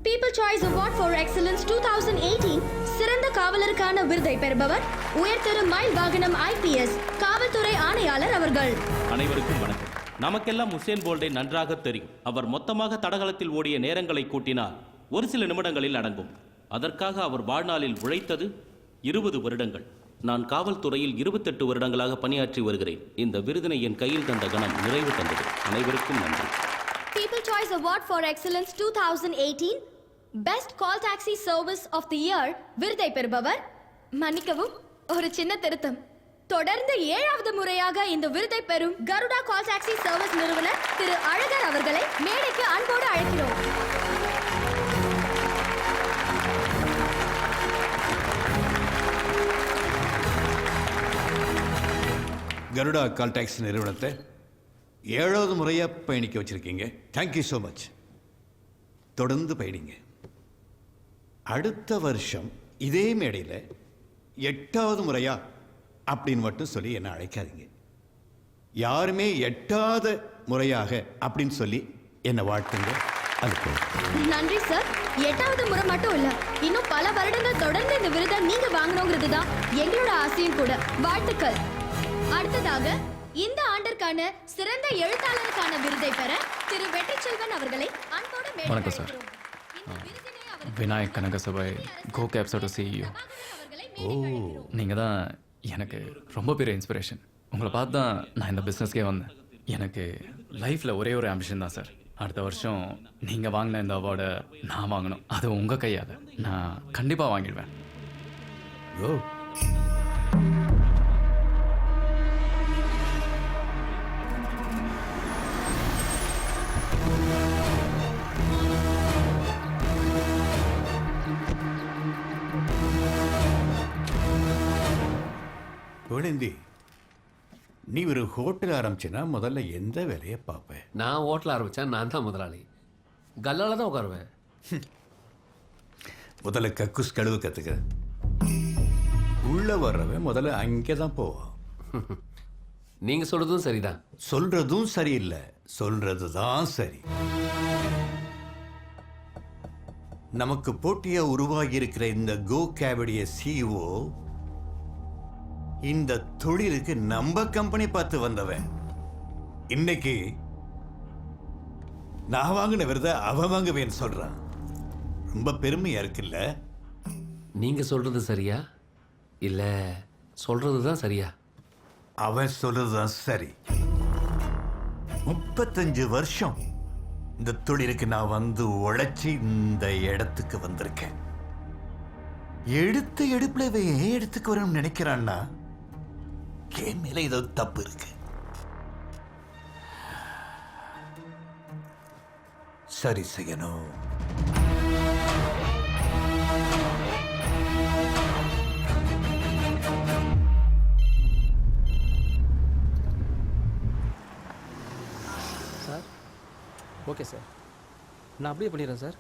People Choice Award for Excellence 2018 சிறந்த காவலருக்கான விருதை பெறுபவர் உயர்திரு மயில் வாகனம் IPS காவல்துறை ஆணையாளர் அவர்கள். அனைவருக்கும் வணக்கம். நமக்கெல்லாம் உசேன் போல்ட்டை நன்றாக தெரியும். அவர் மொத்தமாக தடகளத்தில் ஓடிய நேரங்களை கூட்டினால் ஒரு சில நிமிடங்களில் அடங்கும். அதற்காக அவர் வாழ்நாளில் உழைத்தது 20 வருடங்கள். நான் காவல்துறையில் 28 வருடங்களாக பணியாற்றி வருகிறேன். இந்த விருதினை என் கையில் தந்த கணம் நிறைவு தந்தது. அனைவருக்கும் நன்றி. People Choice Award for Excellence 2018 Best Call Taxi Service of the Year விருதை பெறுபவர் மன்னிக்கவும் ஒரு சின்ன திருத்தம். தொடர்ந்து 7வது முறையாக இந்த விருதை பெறும் கருடா கால் டாக்ஸி சர்வீஸ் நிறுவனர் திரு அழகர் அவர்களை மேடைக்கு அன்போடு அழைக்கிறோம். கருடா கால் டாக்ஸி நிறுவனத்தை 7வது முறையாக பயணிக்க வச்சுருக்கீங்க. Thank you so much. தொடர்ந்து பயணிங்க. அடுத்த வருஷம் இதே மேடையில் 8வது முறையா அப்படின்னு மட்டும் சொல்லி என்னை அழைக்காதீங்க. யாருமே 8வது முறையாக அப்படின்னு சொல்லி என்னை வாழ்த்துங்க. நன்றி சார். 8வது முறை மட்டும் இல்ல, இன்னும் பல வருடங்கள் தொடர்ந்து இந்த விருதை நீங்க வாங்கணுங்கிறது தான் எங்களோட ஆசையும் கூட. வாழ்த்துக்கள். அடுத்ததாக இந்த ஆண்டிற்கான சிறந்த எழுத்தாளருக்கான விருதை பெற திரு வெற்றிச்செல்வன் அவர்களை அன்போடு வணக்கம் சார். விநாயக் கனகசபை கோ கேப்ஸோட CEO. நீங்கள் தான் எனக்கு ரொம்ப பெரிய இன்ஸ்பிரேஷன். உங்களை பார்த்து தான் நான் இந்த பிஸ்னஸ்க்கே வந்தேன். எனக்கு லைஃப்பில் ஒரே ஒரு ஆம்பிஷன் தான் சார். அடுத்த வருஷம் நீங்கள் வாங்கின இந்த அவார்டை நான் வாங்கணும். அது உங்கள் கையால் நான் கண்டிப்பாக வாங்கிடுவேன். கோவிந்தி, நீ ஒரு ஹோட்டல் ஆரம்பிச்சினா முதல்ல எந்த வேலையை பார்ப்பேன்? நான் ஹோட்டல் ஆரம்பித்தேன், நான் தான் முதலாளி. கல்லால தான் உட்காருவேன். முதல்ல கக்குஸ் கழுவு கற்றுக்க. உள்ள வர்றவன் முதல்ல அங்கே தான் போவான். நீங்கள் சொல்கிறதும் சரிதான். சொல்றதும் சரியில்லை, சொல்றது தான் சரி. நமக்கு போட்டியா உருவாகி இருக்கிற இந்த கோ கேபுடைய CEO இந்த தொழிலுக்கு நம்ம கம்பெனி பார்த்து வந்தவன். இன்னைக்கு நான் வாங்கின விருதை அவன் வாங்குவேன்னு சொல்றான். ரொம்ப பெருமையா இருக்குல்ல? நீங்க சொல்றது சரியா இல்ல சொல்றது தான் சரியா? அவன் சொல்றதுதான் சரி. 35 வருஷம் இந்த தொழிலுக்கு நான் வந்து உழைச்சி இந்த இடத்துக்கு வந்திருக்கேன். எடுத்த எடுப்புல ஏன் இடத்துக்கு வரணும்னு நினைக்கிறான்னா என் மேல ஏதோ தப்பு இருக்கு. சரி செய்யணும். சார் ஓகே சார், நான் அப்படியே பண்ணிடுறேன் சார்.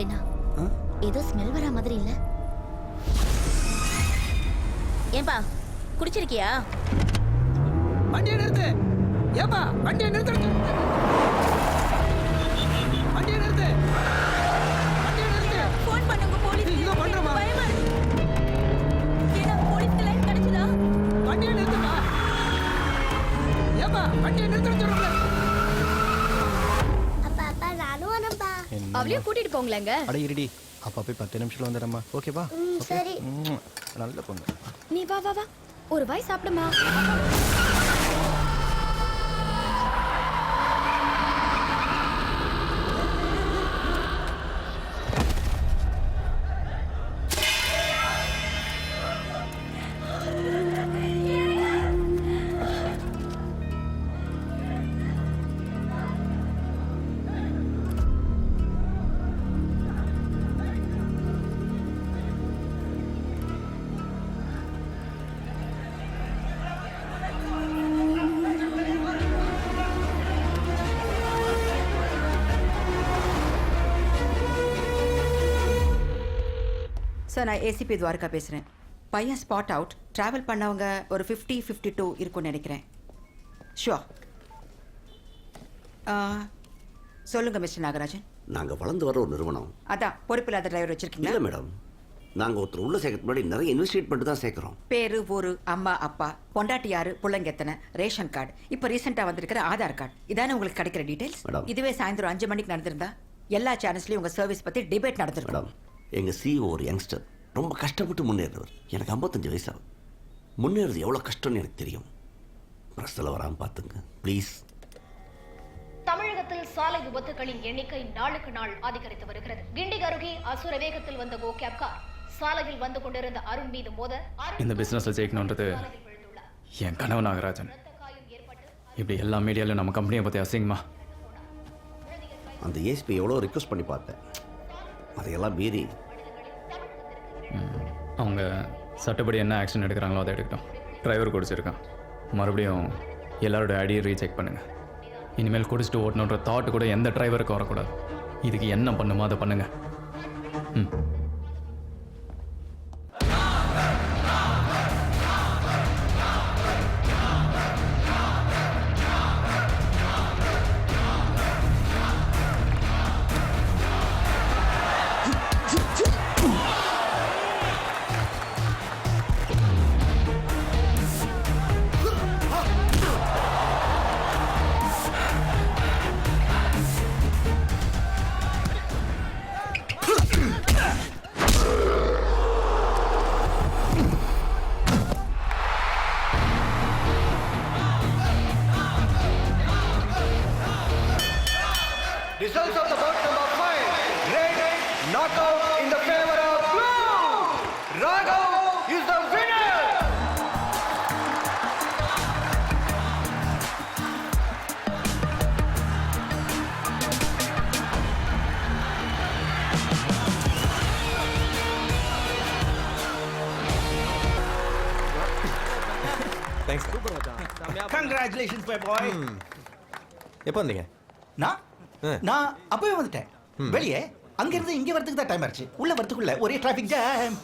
என்ன ஏதோ ஸ்மெல் வர மாதிரி இல்ல? ஏன்பா குடிச்சிருக்கியா? வண்டியை நிறுத்து. ஏப்பா வண்டியை நிறுத்து. வண்டியை நிறுத்து. வண்டியை நிறுத்து. ஃபோன் பண்ணுங்க போலீஸ். இதோ பண்றேமா. பயமா இருக்கு. ஏன்னா போலீஸ்க்கு லைன் கிடைச்சதா? வண்டியை நிறுத்துமா. ஏப்பா வண்டியை நிறுத்துன்னு சொல்றேன். அப்பா அப்பா நானும் வரேன்ப்பா. அவளையும் கூட்டிட்டு போங்களேங்க. அட இருடி, அப்பா போய் 10 நிமிஷத்துல வந்துடுறேம்மா. ஓகேப்பா? சரி. நல்ல பொண்ணு. நீ வா வா வா, ஒரு வாய் சாப்பிடுமா. சார் நான் ஏசிபி துவாரகா பேசுகிறேன். பையன் ஸ்பாட் அவுட். ட்ராவல் பண்ணவங்க ஒரு 50-52 இருக்கும்னு நினைக்கிறேன். ஷுவர். சொல்லுங்கள் மிஸ்டர் நாகராஜன். நாங்கள் வளர்ந்து வர ஒரு நிறுவனம். அதான் பொறுப்பில்லாத டிரைவர் இல்லை வச்சிருக்கீங்களா? மேடம், நாங்கள் ஒருத்தர் உள்ள சேர்க்கறதுக்கு முன்னாடி நிறைய இன்வெஸ்டிகேட் பண்ணிட்டு தான் சேர்க்குறோம். பேரு, ஊரு, அம்மா, அப்பா, பொண்டாட்டி யாரு, பிள்ளைங்க எத்தனை, ரேஷன் கார்டு, இப்போ ரீசெண்டாக வந்திருக்கிற ஆதார் கார்டு, இதானே உங்களுக்கு கிடைக்கிற டீடைல்ஸ். மேடம். இதுவே சாயந்தரம் 5 மணிக்கு நடந்திருந்தா எல்லா சேனல்ஸ்லையும் உங்கள் சர்வீஸ் பற்றி டிபேட் நடந்திருக்கும். மேடம், எங்கள் சிஇஓ ஒரு யங்ஸ்டர், ரொம்ப கஷ்டப்பட்டு முன்னேறவர். எனக்கு 55 வயசாகும். முன்னேறது எவ்வளோ கஷ்டம்னு எனக்கு தெரியும். பிரஸ்ஸில் வராமல் பார்த்துங்க ப்ளீஸ். தமிழகத்தில் சாலை விபத்துகளின் எண்ணிக்கை நாளுக்கு நாள் அதிகரித்து வருகிறது. கிண்டி அருகே அசுர வேகத்தில் வந்த கோ கேப் கார் சாலையில் வந்து கொண்டிருந்த அருண் மீது மோத இந்த பிஸ்னஸில் ஜெயிக்கணுன்றது என் கனவு நாகராஜன். இப்படி எல்லா மீடியாவிலும் நம்ம கம்பெனியை பற்றி அசிங்கமா அந்த ஏசிபி எவ்வளோ ரிக்வஸ்ட் பண்ணி பார்த்தேன். அதையெல்லாம் மீறி அவங்க சட்டப்படி என்ன ஆக்ஷன் எடுக்கிறாங்களோ அதை எடுக்கட்டும். டிரைவர் குடிச்சிருக்கான். மறுபடியும் எல்லாரோட ஐடியை ரீசெக் பண்ணுங்கள். இனிமேல் குடிச்சிட்டு ஓட்டணுன்ற தாட்டு கூட எந்த டிரைவருக்கும் வரக்கூடாது. இதுக்கு என்ன பண்ணுமோ அதை பண்ணுங்க. ம். Results of the bout number 5. Great knockout in the favor of blue. Raghav is the winner. Thanks. Congratulations, my boy. எப்போ வந்தீங்க? நான் அப்பவே வந்துட்டேன். வெளியே அங்கிருந்து இங்க வரதுக்கு தான் டைம் ஆச்சு. உள்ள வரதுக்குள்ள ஒரே டிராஃபிக் ஜாம்.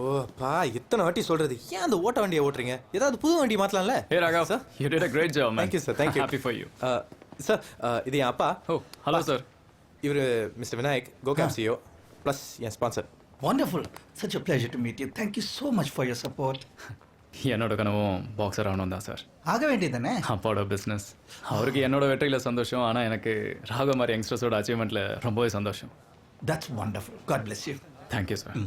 ஓப்பா, இத்தனை வாட்டி சொல்றது ஏன் அந்த ஓட்ட வண்டியை ஓட்டுறீங்க? ஏதாவது புது வண்டி மாத்தலாம்ல? Hey Raghav, sir. You did a great job, man. Thank you, sir. Thank you. Happy for you. Sir, இது என் அப்பா. Oh, hello, sir. இவர் mister Vinayak, GoCab CEO plus என் sponsor. Wonderful. Such a pleasure to meet you. Thank you so much for your support. என்னோட கனவும் boxer ஆகணும் தான் sir. ஆக வேண்டியதானே? அப்பாவோட பிஸ்னஸ். அவருக்கு என்னோட வெற்றியில் சந்தோஷம். ஆனால் எனக்கு ராக மாதிரி யங்ஸ்டர்ஸோட அச்சீவ்மெண்ட்டில் ரொம்பவே சந்தோஷம். That's wonderful. God bless you. Thank you sir.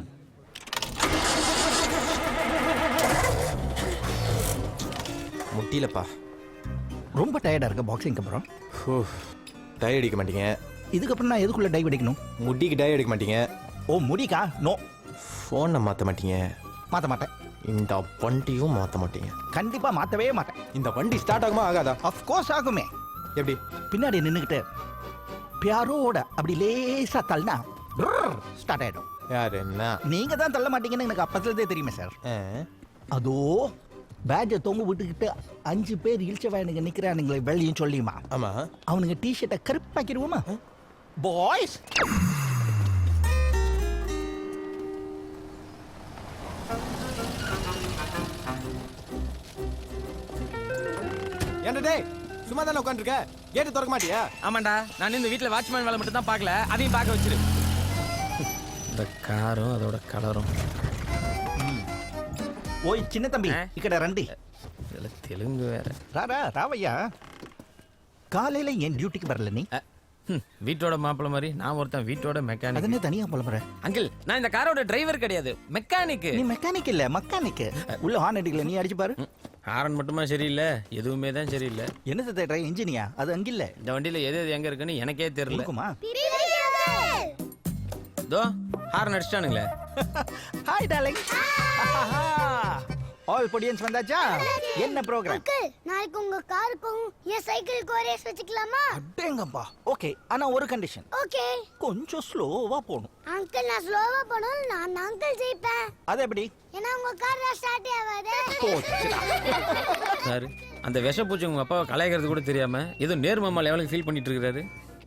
முட்டியிலப்பா. ரொம்ப டயர்டா இருக்க பாக்ஸிங்க்கு அப்புறம். ஓ, டை அடிக்க மாட்டீங்க. இதுக்கப்புறம் நான் எதுக்குள்ள டைவ் அடிக்கணும்? முடிக்கு டை அடிக்க மாட்டீங்க. ஓ, முடிக்கா? நோ. ஃபோனை மாற்ற மாட்டீங்க. மாற்ற மாட்டேன். இந்த வண்டியும் மாற்ற மாட்டீங்க. கண்டிப்பா மாற்றவே மாட்டேன். இந்த வண்டி ஸ்டார்ட் ஆகுமா ஆகாதா? அஃப்கோர்ஸ் ஆகுமே. எப்படி? பின்னாடி நின்றுக்கிட்டு பியாரோட அப்படி லேசா தள்ளினா ஸ்டார்ட் ஆயிடும். யார் என்ன? நீங்க தான் தள்ள மாட்டீங்கன்னு எனக்கு அப்பத்துலேருந்தே தெரியுமே சார். அதோ பேட்ஜை தொங்க விட்டுக்கிட்டு 5 பேர் இழிச்சவாயனுங்க நிற்கிறானுங்களே வெள்ளையும் சொல்லியுமா? ஆமாம். அவனுங்க டிஷர்ட்டை கருப்பாக்கிடுவோமா? பாய்ஸ், ஏன்டா டேய், சும்மா தானே உட்காந்துருக்க? கேட்டு திறக்க மாட்டியா? ஆமாண்டா, நான் இந்த வீட்டில் வாட்ச்மேன் வேலை மட்டும் தான் பார்க்கல, அதையும் பார்க்க வச்சிரு. இந்த காரும் அதோட கலரும். ஓய் சின்ன தம்பி, இக்கட ரண்டி. இதில் தெலுங்கு வேற. ராரா ராவையா, காலையில ஏன் டியூட்டிக்கு வரல நீ? வீட்டோட மாப்பிள்ள மாதிரி நான் ஒருத்தன் வீட்டோட மெக்கானிக். அதனே தனியா புலம்புற. அங்கிள், நான் இந்த காரோட டிரைவர் கிடையாது, மெக்கானிக். நீ மெக்கானிக் இல்ல, மெக்கானிக். உள்ள ஹார்ன் அடிக்கல, நீ அடிச்சு பாரு. ஹாரன் மட்டுமா சரியில்லை, எதுவுமே தான் சரியில்லை. என்னது தேடுற? இன்ஜினியா? அது அங்க இல்ல. இந்த வண்டியில எது எது எங்க இருக்குன்னு எனக்கே தெரியல. இருக்குமா? தோ ஹாரன் அடிச்சிட்டானுங்களே. Hi darling. ஆல் பொடியன்ஸ் வந்தாச்சா? என்ன ப்ரோகிராம்? அங்கிள், நாளைக்கு உங்க காருக்கும் என் சைக்கிளுக்கு ரேஸ் வச்சுக்கலாமா? அடேங்கப்பா. ஓகே, ஆனா ஒரு கண்டிஷன். ஓகே. கொஞ்சம் ஸ்லோவா போணும். அங்கிள், நான் ஸ்லோவா போனாலும் நான் அங்கிள் ஜெயிப்பேன். அது எப்படி? ஏன்னா உங்க கார் ஸ்டார்ட் ஆகாதே. சார், அந்த விஷப்பூச்சி உங்க அப்பாவை கலாய்க்கிறது கூட தெரியாம ஏதோ நேர்மமா லெவலுக்கு ஃபீல் பண்ணிட்டு இருக்காரு.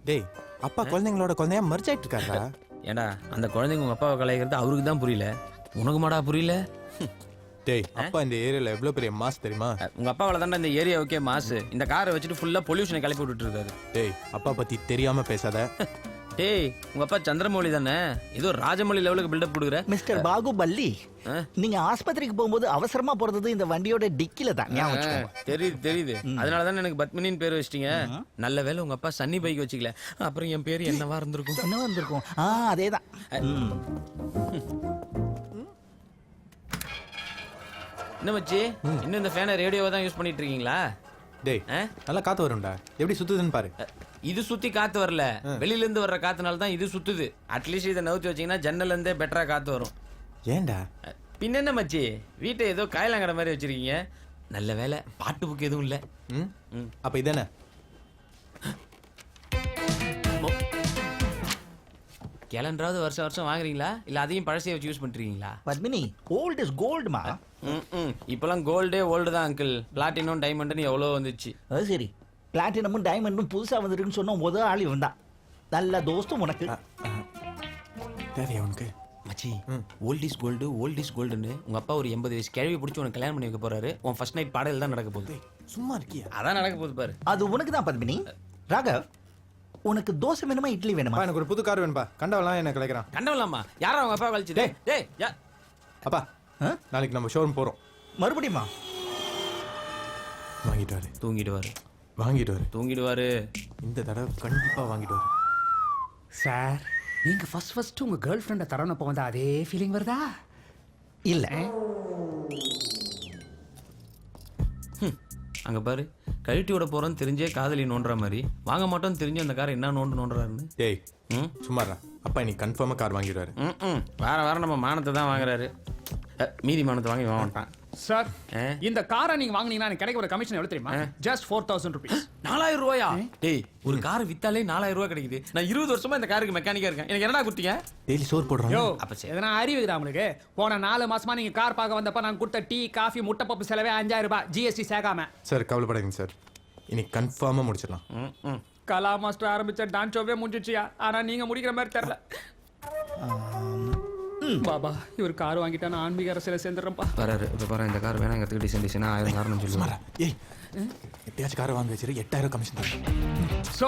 டேய், அப்பா குழந்தைங்களோட குழந்தையா மர்ஜ் ஆயிட்டு இருக்காரா? ஏண்டா, அந்த குழந்தைங்க உங்க அப்பாவை கலாய்க்கிறது அவருக்கு தான் புரியல, உனக்கு மாடா புரியல? டேய் அப்பா இந்த ஏரியால எவ்வளவு பெரிய மாஸ் தெரியுமா? உங்க அப்பாவால தான்டா இந்த ஏரியா ஓகே மாசு. இந்த காரை வச்சுட்டு ஃபுல்லா பொல்யூஷனை கிளப்பி விட்டுட்டு இருக்காரு. டேய் அப்பா பத்தி தெரியாம பேசாத. டேய் உங்க அப்பா சந்திரமௌலி தானே? ஏதோ ராஜமௌலி லெவலுக்கு பில்டப் கொடுக்குற. மிஸ்டர் பாகுபல்லி, நீங்க ஆஸ்பத்திரிக்கு போகும்போது அவசரமா போறது இந்த வண்டியோட டிக்கில தான். தெரியுது. அதனால தானே எனக்கு பத்மினின்னு பேர் வச்சிட்டீங்க. நல்ல வேளை உங்க அப்பா சன்னி பைக் வச்சுக்கல. அப்புறம் என் பேர் என்னவா இருந்திருக்கும்? என்ன வந்திருக்கும்? அதேதான். என்ன மச்சி, இன்னும் இந்த ஃபேனை ரேடியோவை தான் யூஸ் பண்ணிட்டு இருக்கீங்களா? டேய் நல்லா காத்து வரும்டா. எப்படி சுத்துதுன்னு பாரு. இது சுத்தி காத்து வரல, வெளியில இருந்து வர்ற காத்துனால தான் இது சுத்துது. அட்லீஸ்ட் இதை நவுத்தி வச்சீங்கன்னா ஜன்னல்ல இருந்தே பெட்டரா காத்து வரும். ஏன்டா? பின்ன என்ன மச்சி, வீட்டை ஏதோ காயலாங்கட மாதிரி வச்சிருக்கீங்க. நல்ல வேலை பாட்டு புக் எதுவும் இல்ல. அப்ப இதானே கேலண்டராவது வருஷம் வருஷம் வாங்குறீங்களா இல்ல அதையும் பழசையை வச்சு யூஸ் பண்றீங்களா? பத்மினி, ஓல்ட் இஸ் கோல்டுமா. இப்பெல்லாம் கோல்டே ஓல்டு தான் அங்கிள். பிளாட்டினம் டைமண்ட்னு எவ்வளோ வந்துச்சு. அது சரி, பிளாட்டினமும் டைமண்டும் புதுசா வந்திருக்குன்னு சொன்ன முதல் ஆள் இவன் தான். நல்ல தோஸ்தும் உனக்கு. தேவையா உனக்கு? மச்சி, old is gold, old is கோல்டுன்னு உங்க அப்பா ஒரு 80 வயசு கிழவி பிடிச்சி உனக்கு கல்யாணம் பண்ணி வைக்க போறாரு. உன் ஃபர்ஸ்ட் நைட் பாடல் தான் நடக்க போகுது. சும்மா இருக்கியா? அதான் நடக்க போகுது பாரு. அது உனக்கு தான் பத்மினி. ராகவ், உனக்கு தோசை வேணுமா இட்லி வேணுமா? எனக்கு ஒரு புது கார் வேணும்பா. கண்டவெல்லாம் என்ன கிடைக்கிறான்? கண்டவலாமா? யாரா அவங்க அப்பா கழிச்சு? டேய் அப்பா, நாளைக்கு நம்ம ஷோரூம் போறோம். மறுபடியுமா? வாங்கிடுவாரு. தூங்கிடுவாரு. வாங்கிடுவாரு. தூங்கிடுவாரு. இந்த தடவை கண்டிப்பா வாங்கிடுவாரு. சார், நீங்க ஃபர்ஸ்ட் உங்க கேர்ள் ஃப்ரெண்டை தரணும் போது அதே ஃபீலிங் வருதா? இல்ல. அங்க பாரு, கழட்டி விட போறோன்னு தெரிஞ்சே காதலி நோண்டுற மாதிரி வாங்க மாட்டோம்னு தெரிஞ்சு அந்த காரை என்ன நோண்டுறாருன்னு. டேய் சும்மாடா. அப்பா இன்னைக்கு கன்ஃபார்மா கார் வாங்கிடுவாரு. வேற நம்ம மானத்தை தான் வாங்குறாரு. மீதி மானத்தை வாங்கி வாங்கிட்டான். சார், இந்த காரை நீங்க வாங்குனீங்கன்னா எனக்கு கிடைக்கிற கமிஷன் எவ்வளவு தெரியுமா? Just 4000 rupees. 4000 ரூபாயா? டேய், ஒரு கார் வித்தாலே 4000 ரூபாய் கிடைக்குது. நான் 20 வருஷமா இந்த காருக்கு மெக்கானிக்கா இருக்கேன். எனக்கு என்னடா குடுத்தீங்க? டெய்லி சோறு போடுறோம். யோ, அப்ப எதனா அறிவு இருக்குதா உங்களுக்கு? போன 4 மாசமா நீங்க கார் பார்க்க வந்தப்ப நான் கொடுத்த டீ, காஃபி, முட்டை பப்பு செலவே 5000 ரூபாய் ஜிஎஸ்டி சேர்க்காம. சார் கவலைப்படாதீங்க சார், இன்னைக்கு கன்ஃபார்மா முடிச்சிடலாம். கலா மாஸ்டர் ஆரம்பிச்ச டான்ஸ் ஷோவே முடிஞ்சிச்சியா? ஆனா நீங்க முடிக்கிற மாதிரி தெரியல. பாபா, இவர் கார் வாங்கிட்டா நான் ஆன்மீக அரசியல சேர்ந்துடுறேன்ப்பா. பாரு, இப்போ பாரு, இந்த கார் வேணாங்கிறதுக்கு டிசைன் 1000 காரணம் சொல்லுவாங்க. ஏய், எப்படியாச்சும் காரை வாங்க வச்சிரு. 8000 கமிஷன் தரேன். So,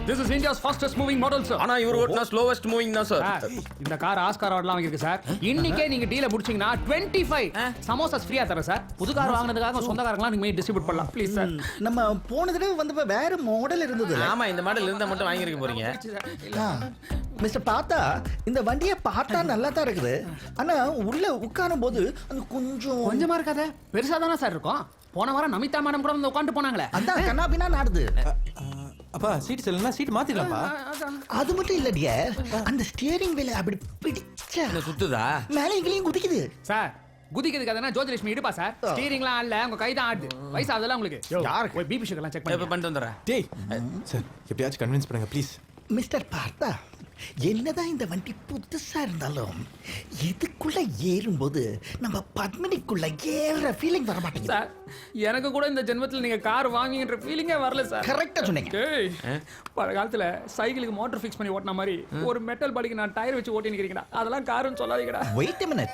this is India's fastest moving model, sir. ஆனா இவர் ஓட்டுனா ஸ்லோவஸ்ட் மூவிங் தான் சார். இந்த கார் ஆஸ்கார் அவார்ட்லாம் வாங்கிருக்கு சார். இன்னைக்கே நீங்க டீல முடிச்சீங்கன்னா 25 சமோசாஸ் ஃப்ரீயா தரேன் சார். புது கார் வாங்குனதுக்காக சொந்தக்காரங்கலாம் நீங்க டிஸ்ட்ரிபியூட் பண்ணலாம் ப்ளீஸ் சார். நம்ம போன தடவை வந்தப்ப வேற மாடல் இருந்தது. ஆமா, இந்த மாடல் இருந்தா மட்டும் வாங்கிருக்க போறீங்க. மிஸ்டர் பார்த்தா இந்த வண்டியை பார்த்தா நல்லா தான் இருக்குது. ஆனா உள்ள உட்காரும் போது அது கொஞ்சமா இருக்காது. பெருசா தானே சார் இருக்கும். போன வாரம் நமிதா மேடம் கூட வந்து உட்காந்து போனாங்களே, அதான் கண்ணாபின்னா நாடுது. அப்பா சீட் செல்லனா சீட் மாத்திடலாம்ப்பா. அது மட்டும் இல்ல டியர், அந்த ஸ்டியரிங் வீல் அப்படி பிடிச்சா சுத்துதா, மேலே இங்கேயும் குதிக்குது சார். குதிக்கிறதுக்கு அதனா ஜோதிலட்சுமி இடுப்பா சார். ஸ்டீரிங்லாம் இல்ல, உங்க கை தான் ஆடுது. வயசு அதெல்லாம் உங்களுக்கு. யாருக்கு போய் பிபி சுகர்லாம் செக் பண்ணி பண்ணிட்டு வந்துறேன். டேய் சார், எப்படியாச்சும் கன்வின்ஸ் பண்ணுங்க ப்ளீஸ். மிஸ்டர் பார்த்தா, என்னதான் இந்த வண்டி புதுசா இருந்தாலும் இதுக்குள்ள ஏறும்போது நம்ம பத்மினிக்குள்ள ஏற ஃபீலிங் வர மாட்டேங்குது சார். எனக்கு கூட இந்த ஜென்மத்தில் நீங்க கார் வாங்கின்ற ஃபீலிங்கே வரல சார். கரெக்டா சொன்னீங்க. பல காலத்துல சைக்கிளுக்கு மோட்டர் ஃபிக்ஸ் பண்ணி ஓட்டின மாதிரி ஒரு மெட்டல் பாடிக்கு நான் டயர் வச்சு ஓட்டி நிக்கிறீங்கடா. அதெல்லாம் காருன்னு சொல்லாதீங்கடா. வெயிட் a minute,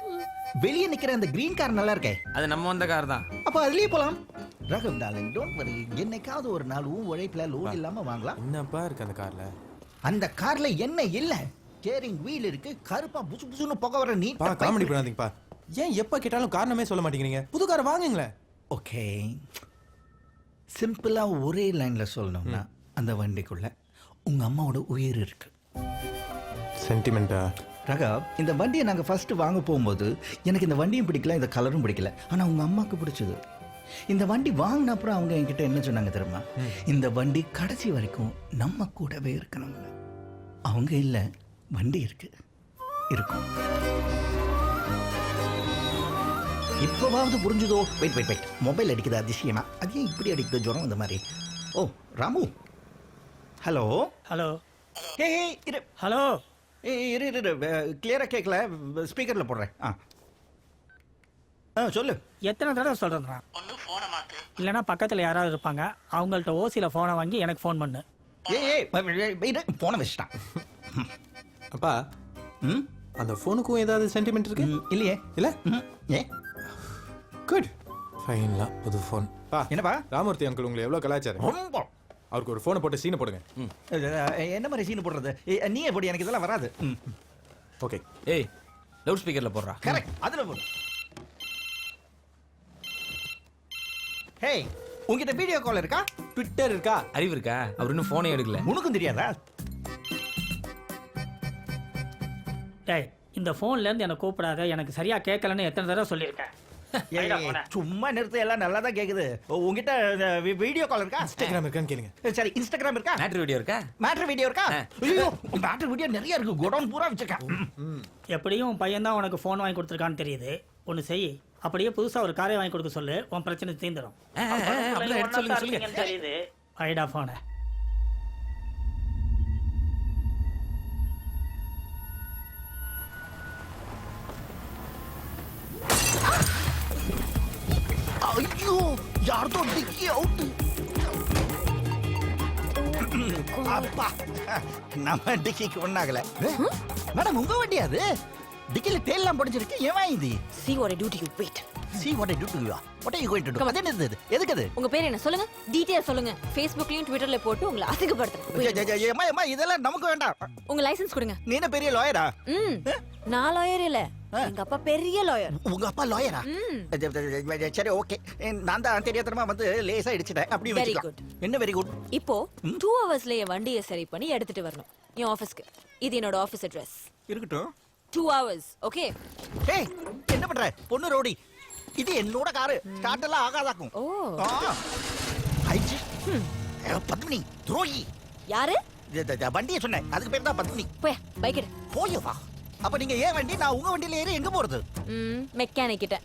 வெளியே நிக்கிற அந்த கிரீன் கார் நல்லா இருக்கே. அது நம்ம வந்த கார் தான். அப்ப அதுலயே போலாம். ரகம் டார்லிங், டோன்ட் வரி. என்னைக்காவது ஒரு நாள் உழைப்புல லோட் இல்லாம வாங்கலாம். என்னப்பா இருக்கு அந்த கார்ல? அந்த கார்ல என்ன இல்ல, ஸ்டியரிங் வீல் இருக்கு, கருப்பா புசு புசுன்னு புகை வர நீ. காமெடி பண்ணாதீங்கப்பா. ஏன் எப்ப கேட்டாலும் காரணமே சொல்ல மாட்டேங்கிறீங்க? புது கார் வாங்குங்களேன். ஓகே, சிம்பிளா ஒரே லைன்ல சொல்லணும்னா அந்த வண்டிக்குள்ள உங்க அம்மாவோட உயிர் இருக்கு. சென்டிமெண்டா? ரகா, இந்த வண்டியை நாங்க ஃபர்ஸ்ட் வாங்க போகும்போது எனக்கு இந்த வண்டியும் பிடிக்கல, இந்த கலரும் பிடிக்கல. ஆனா உங்க அம்மாவுக்கு பிடிச்சது. இந்த வண்டி வாங்கின அப்புறம் அவங்க என்கிட்ட என்ன சொன்னாங்க தெரியுமா? இந்த வண்டி கடைசி வரைக்கும் நம்ம கூடவே இருக்கணும். அவங்க இல்ல, வண்டி இருக்கு, இருக்கும். இப்போவாவது புரிஞ்சுதோ? வெயிட் வெயிட் வெயிட், மொபைல் அடிக்குது அதிசயமா. அது ஏன் இப்படி அடிக்குது ஜுரம் இந்த மாதிரி? ஓ ராமு, ஹலோ ஹலோ. ஹே இரு. ஹலோ. இரு இரு, கிளியரா கேட்கல, ஸ்பீக்கர்ல போடுறேன். சொல்லு. எத்தனை தடவை சொல்றேன்? இல்லைன்னா பக்கத்தில் யாராவது இருப்பாங்க, அவங்கள்ட்ட ஓசியில் ஃபோனை வாங்கி எனக்கு ஃபோன் பண்ணு. ஏய் போன வச்சுட்டான். அப்பா, அந்த ஃபோனுக்கும் ஏதாவது சென்டிமெண்ட் இருக்கு இல்லையே. இல்ல ஏ குட் ஃபைன்லாம் புது ஃபோன் என்னப்பா ராமூர்த்தி அங்கிள் உங்களை எவ்வளோ கலாச்சாரம் ரொம்ப அவருக்கு ஒரு ஃபோனை போட்டு சீனை போடுங்க என்ன மாதிரி சீன் போடுறது நீயே போடு, எனக்கு இதெல்லாம் வராது. ஓகே ஏய் லவுட் ஸ்பீக்கர்ல போடுறா. கரெக்ட், அதுல போடு. ஹேய், உங்ககிட்ட வீடியோ கால் இருக்கா? ட்விட்டர் இருக்கா? அறிவு இருக்கா? அவர் இன்னும் போனே எடுக்கல. உனக்கும் தெரியாதா? டேய் இந்த ஃபோன்ல இருந்து எனக்கு கூப்பிடாத, எனக்கு சரியா கேட்கலன்னு எத்தனை தடவை சொல்லியிருக்கேன். சும்மா நிறுத்த, எல்லாம் நல்லா தான் கேக்குது. உங்ககிட்ட வீடியோ கால் இருக்கா? இன்ஸ்டாகிராம் இருக்கான்னு கேளுங்க. சரி, இன்ஸ்டாகிராம் இருக்கா? மேட்ரு வீடியோ இருக்கா? மேட்ரு வீடியோ இருக்கா? ஐயோ, மேட்ரு வீடியோ நிறைய இருக்கு, குடோன் பூரா வச்சிருக்கேன். எப்படியும் பையன் தான் உனக்கு ஃபோன் வாங்கி கொடுத்துருக்கான்னு தெரியுது. ஒன்று செய், அப்படியே புதுசா ஒரு காரை வாங்கி கொடுக்க சொல்லு, உன் பிரச்சனை தீந்துடும். அப்படியே எடுத்து சொல்லுங்க, சொல்லுங்க. தெரியுது ஐடா ஃபோனை. ஐயோ, யார்தோ டிக்கி அவுட். அப்பா, நம்ம டிக்கிக்கு ஒண்ணாகல. மேடம், உங்க வண்டி அது? டிக்கில தேல்லாம் படிச்சிருக்கு. ஏன் வாங்கி? See what I do to you. Wait. See what I do to you. What are you going to do? அது என்னது? எதுக்கு அது? உங்க பேர் என்ன சொல்லுங்க? டீடைல் சொல்லுங்க. Facebookலயும் Twitterல போட்டு உங்களை அசிங்கப்படுத்துறேன். ஏமா இதெல்லாம் நமக்கு வேண்டாம். உங்க லைசென்ஸ் கொடுங்க. நீ என்ன பெரிய லாயரா? நான் லாயர் இல்ல, எங்க அப்பா பெரிய லாயர். உங்க அப்பா லாயரா? சரி, ஓகே. நான் தான் தெரியாதனமா வந்து லேசா இடிச்சிட்டேன். அப்படி வெச்சுக்கலாம். என்ன வெரி குட். இப்போ 2 ஹவர்ஸ்ல என் வண்டியை சரி பண்ணி எடுத்துட்டு வரணும் என் ஆபீஸ்க்கு. இது என்னோட ஆபீஸ் அட்ரஸ். இருக்கட்டும். 2 hours, ஓகே? ஏய், என்ன பண்ற? பொண்ணு ரோடி. இது என்னோட காரு. ஸ்டார்ட் எல்லாம் ஆகாதாக்கும். ஓ. ஐஜி. பத்மினி, துரோகி. யாரு? வண்டியை சொன்னேன், அதுக்கு பேர் தான் பத்மினி. போய் பைக் எடு. போய் வா. அப்ப நீங்க ஏன் வண்டி, நான் உங்க வண்டியில ஏறி எங்க போறது? மெக்கானிக் கிட்ட.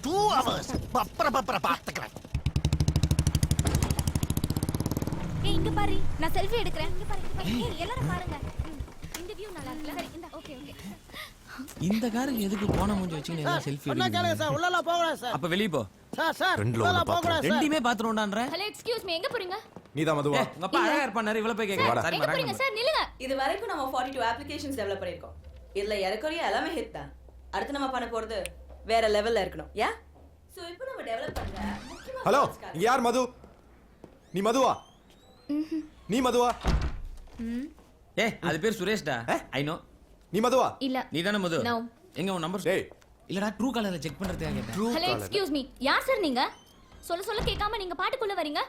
2 hours. பப்பர பாத்துக்கிறேன். ஏய், இங்க பாரு, நான் செல்ஃபி எடுக்கறேன். இங்க பாரு, ஏய் எல்லாரும் பாருங்க. இந்த வியூ நல்லா இருக்குல? சரி, இந்த ஓகே. இந்த காருக்கு எதுக்கு போன மூஞ்சி வச்சுக்கிட்டு என்ன செல்ஃபி எடுக்கறீங்க? சார் உள்ளல போகலாம் சார். அப்ப வெளிய போ. சார் உள்ளல போகலாம் சார். ரெண்டுமே பாத்துறோம்டான்ற. ஹலோ, எக்ஸ்கியூஸ் மீ, எங்க போறீங்க? நீதான் மதுவா? உங்க அப்பா அழகா இருப்பாரு, இவ்வளவு போய் கேக்குறீங்க. சாரி எங்க போறீங்க சார்? நில்லுங்க. இது வரைக்கும் நம்ம 42 அப்ளிகேஷன்ஸ் டெவலப் பண்ணிருக்கோம். இதுல ஏறக்குறைய எல்லாமே ஹிட் தான். அடுத்து நம்ம பண்ண போறது வேற லெவல்ல இருக்கணும். யா? சோ இப்போ நம்ம டெவலப் பண்ற முக்கியமான ஹலோ, இங்க யார் மது? நீ மதுவா? நீ மதுவா? ஏய், அது பேர் சுரேஷ்டா. I know. நீ மதுவா? இல்ல. நீ தான மது? நோ. எங்க உன் நம்பர்? டேய், இல்லடா, ட்ரூ காலர்ல செக் பண்றதுக்காக கேட்டேன். ஹலோ, எக்ஸ்கியூஸ் மீ, யார் சார் நீங்க? சொல்ல கேட்காம நீங்க பாட்டுக்குள்ள வரீங்க.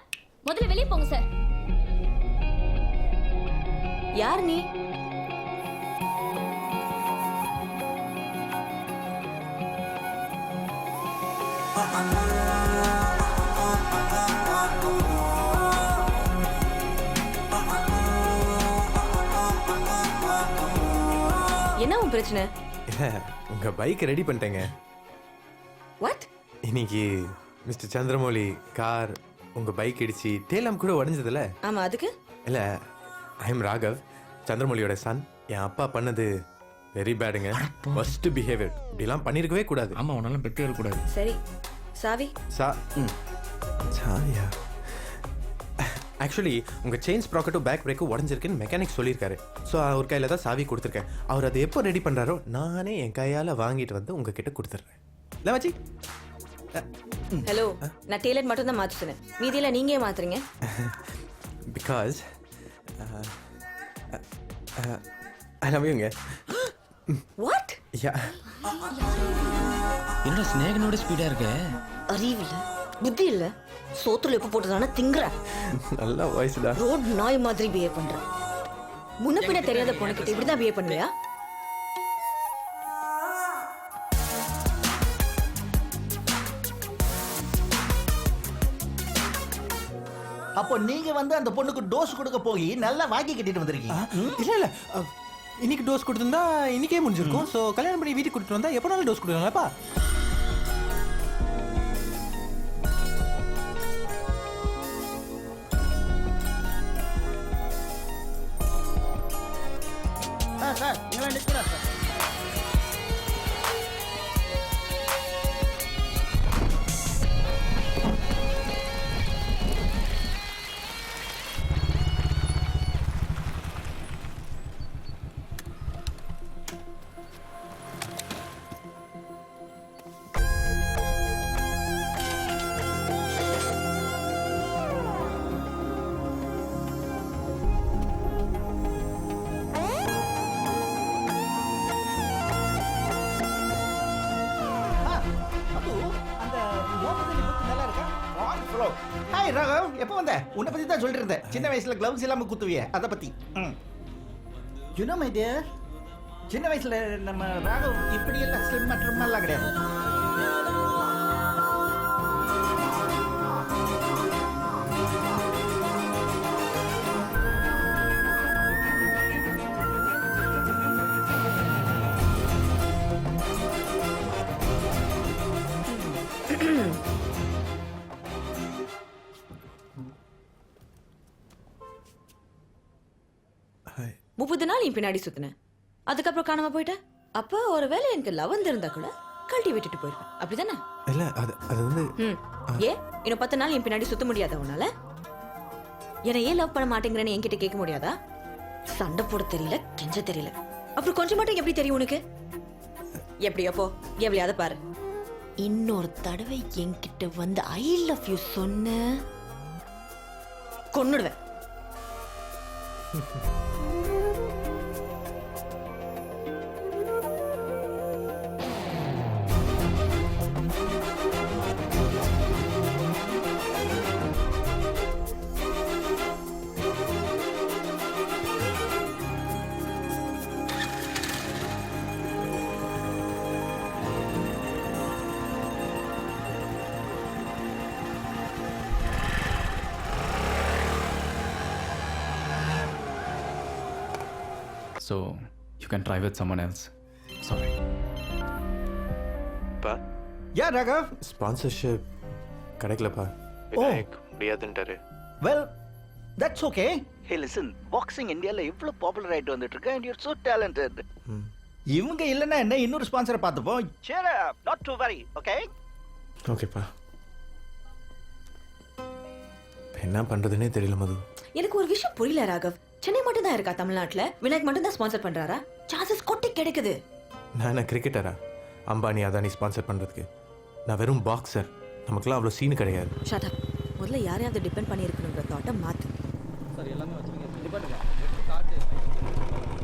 முதல்ல வெளிய போங்க சார். யார் நீ? என்ன உன் பிரச்சனை? உங்க பைக் ரெடி பண்ணிட்டேங்க. வாட்? இன்னைக்கு மிஸ்டர் சந்திரமௌலி கார் உங்க பைக் இடிச்சு டேலாம் கூட உடைஞ்சதுல? ஆமா, அதுக்கு இல்ல, ஐ எம் ராகவ், சந்திரமௌலியோட சன். என் அப்பா பண்ணது வெரி பேடுங்க. ஃபர்ஸ்ட் பிஹேவியர் இப்படிலாம் பண்ணிருக்கவே கூடாது. ஆமா, உன்னால பெற்று இருக்க கூடாது. சரி, சாவி சாவியா? ஆக்சுவலி உங்க செயின் ஸ்ப்ராக்கெட்டும் பேக் பிரேக்கும் உடஞ்சிருக்குன்னு மெக்கானிக் சொல்லியிருக்காரு. ஸோ அவர் கையில தான் சாவி கொடுத்துருக்கேன். அவர் அதை எப்போ ரெடி பண்றாரோ நானே என் கையால வாங்கிட்டு வந்து உங்ககிட்ட கொடுத்துட்றேன். இல்லை வச்சி. ஹலோ, நான் டெய்லர் மட்டும் தான் மாத்த சொன்னேன். மீதியில நீங்க ஏன் மாத்துறீங்க? பிகாஸ் ஐ லவ் யூங்க. வாட்? யா. என்னடா ஸ்னேகனோட ஸ்பீடா இருக்க? அறிவில்ல, புத்தி இல்ல, சோத்துல எப்ப போட்டதான திங்கற. நல்ல வாய்ஸ்டா. ரோட் நாய் மாதிரி பிஹேவ் பண்ற. முன்ன பின்ன தெரியாத பொண்ணுகிட்ட இப்படி தான் பிஹேவ் பண்ணுவியா? அப்போ நீங்க வந்து அந்த பொண்ணுக்கு டோஸ் கொடுக்க போய் நல்லா வாங்கி கட்டிட்டு வந்திருக்கீங்க. இல்ல இன்னைக்கு டோஸ் கொடுத்திருந்தா இன்னைக்கே முடிஞ்சிருக்கும். ஸோ கல்யாணம் பண்ணி வீட்டுக்கு கொடுத்துட்டு வந்தா எப்போ நாளும் டோஸ் கொடுக்கலாம்ப்பா. சார் இதெல்லாம் நிற்கலாம் சார். ஹாய் ராகவ், எப்போ வந்த? உன்னை பத்தி தான் சொல்லிட்டு இருந்தேன். சின்ன வயசுல கிளவுஸ் இல்லாம குத்துவியே, அதை பத்தி. யூ நோ மை டியர், சின்ன வயசுல நம்ம ராகவ் இப்படி எல்லாம் ஸ்லிம் மற்றும் எல்லாம் கிடையாது. முப்பது நாள் என் பின்னாடி சுத்தினேன், அதுக்கப்புறம் காணாம போயிட்டேன். அப்போ ஒருவேளை எனக்கு லவ் இருந்தா கூட கழட்டி விட்டுட்டு போயிருப்பேன், அப்படிதானே? இல்ல அது வந்து ஏன் இன்னும் 10 நாள் என் பின்னாடி சுத்த முடியாதா உன்னால? என்னை ஏன் லவ் பண்ண மாட்டேங்கிறேன்னு என்கிட்ட கேட்க முடியாதா? சண்டை போட தெரியல, கெஞ்ச தெரியல, அப்புறம் கொஞ்சம் மட்டும் எப்படி தெரியும் உனக்கு? எப்படியோ போ, எவ்வளையாவது பாரு. இன்னொரு தடவை என்கிட்ட வந்து ஐ லவ் யூ சொன்ன கொன்னுடுவேன். So you can try with someone else. Sorry. பா யா ராகவ், ஸ்பான்சர்ஷிப் கிடைக்கலப்பா. விநாயக் முடியாதுன்ட்டாரு. Well that's okay. Hey listen, boxing இந்தியால எவ்வளவு பாப்புலர் ஆயிட்டு வந்துட்டு இருக்கு, and you're so talented. இவங்க இல்லைன்னா என்ன, இன்னொரு ஸ்பான்சரை பார்த்துப்போம். cheer up, not to worry, okay? ஓகேப்பா. என்ன பண்றதுன்னே தெரியல மது. எனக்கு ஒரு விஷயம் புரியல ராகவ். சென்னை மட்டும் தான் இருக்கா தமிழ்நாட்டுல? விநாயக் மட்டும் தான் ஸ்பான்சர் பண்றாரா? சான்சஸ் கொட்டி கிடைக்குது. நான் கிரிக்கெட்டரா? அம்பானி அதானி ஸ்பான்சர் பண்றதுக்கு? நான் வெறும் பாக்ஸர். நமக்குலாம் அவ்வளோ சீன் கிடையாது. Shut up. முதல்ல யாரையாவது டிபெண்ட் பண்ணி இருக்கணுங்கிற தாட்டை மாத்து. சார் எல்லாமே வச்சுருங்க. டிபெண்ட்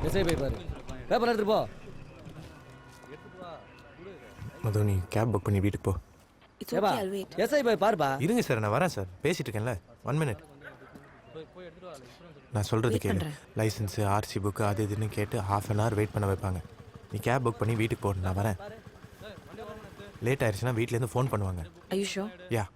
எஸ்ஐ போய் பாரு, பேப்பர் எடுத்துட்டு போ. மது, நீ கேப் புக் பண்ணி வீட்டுக்கு போ. It's okay, I'll wait. SI போய் பாருப்பா. இருங்க சார், நான் வரேன் சார். பேசிட்டு இருக்கேன்ல, 1 மினிட். நான் சொல்கிறது கேளு. லைசன்ஸு, ஆர்சி புக்கு அது இதுன்னு கேட்டு 1/2 an hour வெயிட் பண்ண வைப்பாங்க. நீ கேப் புக் பண்ணி வீட்டுக்கு போ, நான் வரேன். லேட் ஆயிடுச்சுன்னா வீட்டிலேருந்து ஃபோன் பண்ணுவாங்க. Are you sure? யா.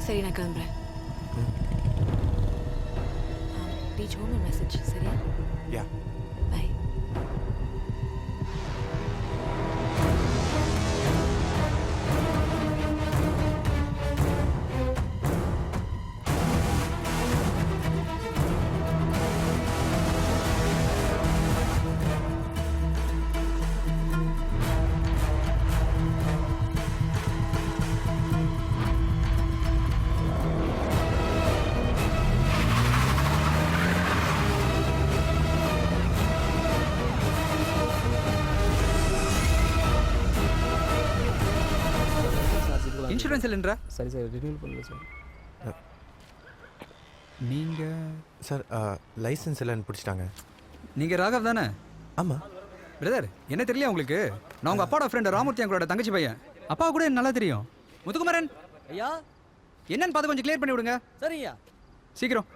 சரி, நான் கிளம்புறேன். ரீச் ஹோம் மெசேஜ், சரியா? யா. பை. இன்சூரன்ஸ் இல்லைன்றா? சரி சார், ரினியூல் பண்ணல சார். நீங்கள் சார் லைசன்ஸ் இல்லைன்னு பிடிச்சிட்டாங்க. நீங்கள் ராகவ் தானே? ஆமாம். பிரதர், என்ன தெரியல உங்களுக்கு? நான் உங்கள் அப்பாவோட ஃப்ரெண்டு ராமூர்த்தி, எங்களோட தங்கச்சி பையன். அப்பா கூட எனக்கு நல்லா தெரியும். முத்துக்குமரன் ஐயா, என்னன்னு பார்த்து கொஞ்சம் கிளியர் பண்ணி விடுங்க. சரியா, சீக்கிரம்.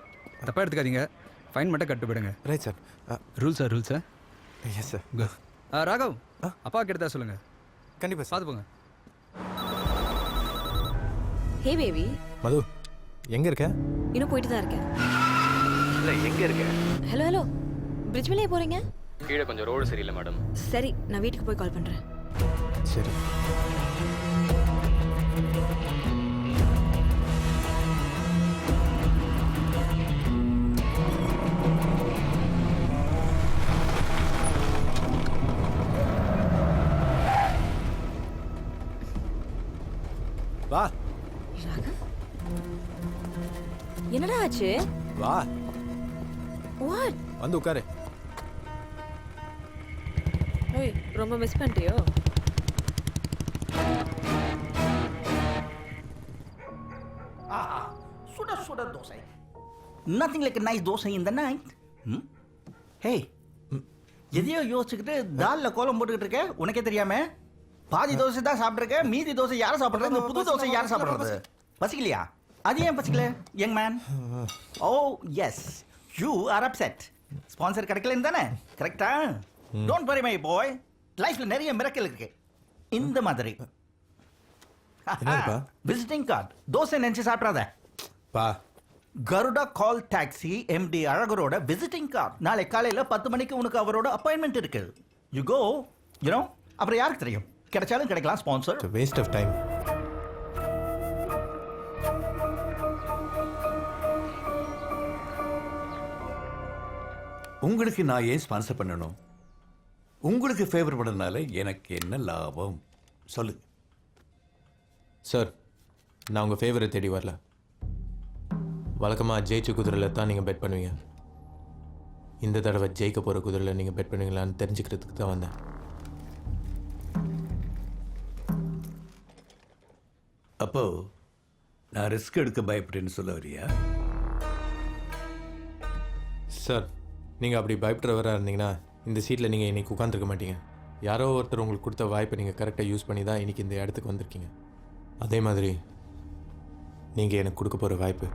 தப்பாக எடுத்துக்காதீங்க, ஃபைன் மட்டும் கட்டு போயிடுங்க. Right sir. Rules sir, rules sir. Yes sir. Raghav, அப்பாவுக்கு எடுத்தா சொல்லுங்கள். கண்டிப்பாக பார்த்து போங்க. Hey baby. மது, எங்க இருக்க? இன்னும் போயிட்டு தான் இருக்கேன். இல்லை, எங்க இருக்க? ஹலோ ஹலோ, பிரிட்ஜ் மேலே போறீங்க? கீழே கொஞ்சம் ரோடு சரியில்லை மேடம். சரி, நான் வீட்டுக்கு போய் கால் பண்றேன். சரி. வா. என்னடா ஆச்சு? வா. வாட்? வந்து உட்காரு. ஓய், ரொம்ப மிஸ் பண்ணிட்டியோ? சாப்பிட்ற dosa. Nothing like nice dosa இந்த நைட். ஹே, எதையோ யோசிச்சுக்கிட்டு தாலில் கோலம் போட்டுக்கிட்டு இருக்க, உனக்கே தெரியாம பாதி தோசை தான் சாப்பிட்ருக்க, மீதி தோசை யாரை சாப்பிட்றது, இந்த புது தோசை யாரை சாப்பிட்றது? பசிக்கலையா? அது ஏன் பசிக்கல young man? Oh yes, you are upset. Sponsor கிடைக்கலன்னு தானே? கரெக்டா? டோன்ட் வரி மை பாய், லைஃப்ல நிறைய மிரக்கல் இருக்கு. இந்த மாதிரி விசிட்டிங் கார்டு தோசை நினைச்சு சாப்பிடாத பா. கருடா கால் டாக்ஸி எம்டி அழகரோட விசிட்டிங் கார்டு. நாளை காலையில 10 மணிக்கு உனக்கு அவரோட அப்பாயின்மெண்ட் இருக்கு. You go, you know. அப்புறம் யாருக்கு தெரியும், கிடைச்சாலும் கிடைக்கலாம் ஸ்பான்சர். Waste of time. உங்களுக்கு நான் ஏன் ஸ்பான்சர் பண்ணணும்? உங்களுக்கு ஃபேவர் பண்ணதுனால எனக்கு என்ன லாபம் சொல்லு. சார், நான் உங்கள் ஃபேவரை தேடி வரல. வழக்கமாக ஜெயிச்ச குதிரையில் தான் நீங்கள் பெட் பண்ணுவீங்க. இந்த தடவை ஜெயிக்க போகிற குதிரையில் நீங்கள் பெட் பண்ணுவீங்களான்னு தெரிஞ்சுக்கிறதுக்கு தான் வந்தேன். அப்போ நான் ரிஸ்க் எடுக்க பயப்படுறேன்னு சொல்ல வரியா? சார், நீங்கள் அப்படி பயப்படுறவராக இருந்தீங்கன்னா இந்த சீட்டில் நீங்கள் இன்றைக்கி உட்காந்துருக்க மாட்டீங்க. யாரோ ஒருத்தர் உங்களுக்கு கொடுத்த வாய்ப்பை நீங்கள் கரெக்டாக யூஸ் பண்ணி தான் இன்றைக்கி இந்த இடத்துக்கு வந்திருக்கீங்க. அதே மாதிரி நீங்கள் எனக்கு கொடுக்க போகிற வாய்ப்பு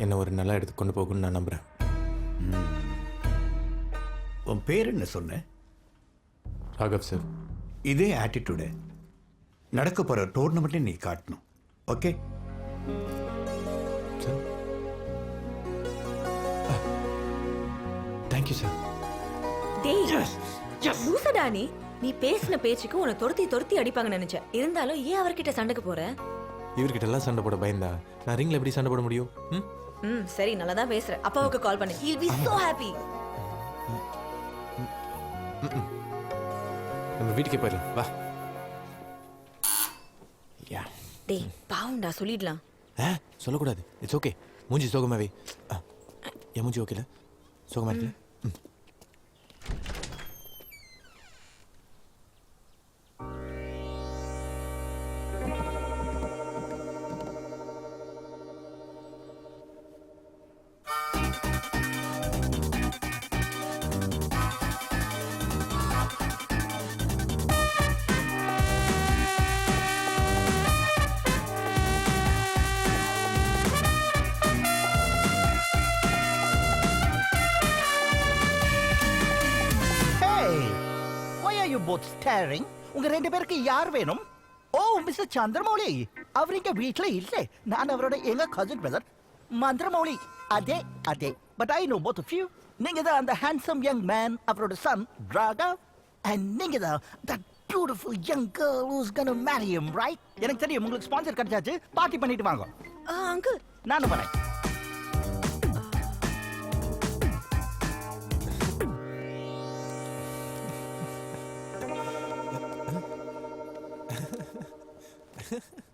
என்னை ஒரு நல்ல இடத்துக்கு கொண்டு போகும்னு நான் நம்புகிறேன். உன் பேர் என்ன சொன்ன? ராகவ் சார். இதே ஆட்டிடியூடு நடக்க போகிற டோர்னமெண்ட்டை நீ காட்டணும். Okay sir? Thank you sir. டேய் லூசடா நீ பேசின பேச்சுக்கு உன்னை துரத்தி அடிப்பாங்க நினைச்சேன். இருந்தாலும் ஏன் அவர்கிட்ட சண்டைக்கு போற? இவர்கிட்ட எல்லாம் சண்டை போட பயந்தா நான் ரிங்ல எப்படி சண்டை போட முடியும்? சரி, நல்லா தான் பேசுற. அப்பாவுக்கு கால் பண்ணு. He'll be so happy. நம்ம வீட்டுக்கே போயிடலாம் வா. யா டேய் பாவுண்டா, சொல்லிடலாம். சொல்லக்கூடாது. It's okay. மூஞ்சி சோகமாவே. என் மூஞ்சி ஓகேல? சோகமா இருக்குல்ல? both staring. உங்க ரெண்டு பேருக்கு யார் வேணும்? ஓ மிஸ்டர் சந்திரமௌலி, அவர் இங்க வீட்ல இல்ல. நான் அவரோட எங்க கசின் பிரதர் மந்திரமௌலி. அதே but I know both of you. நீங்க தான் அந்த ஹேண்ட்ஸம் யங் மேன், அவரோட சன் ராகவ். அண்ட் நீங்க தான் that beautiful young girl who's gonna marry him, right? எனக்கு தெரியும் உங்களுக்கு ஸ்பான்சர் கிடைச்சாச்சு. பார்ட்டி பண்ணிட்டு வாங்க. அங்கிள் நானும் வரேன்.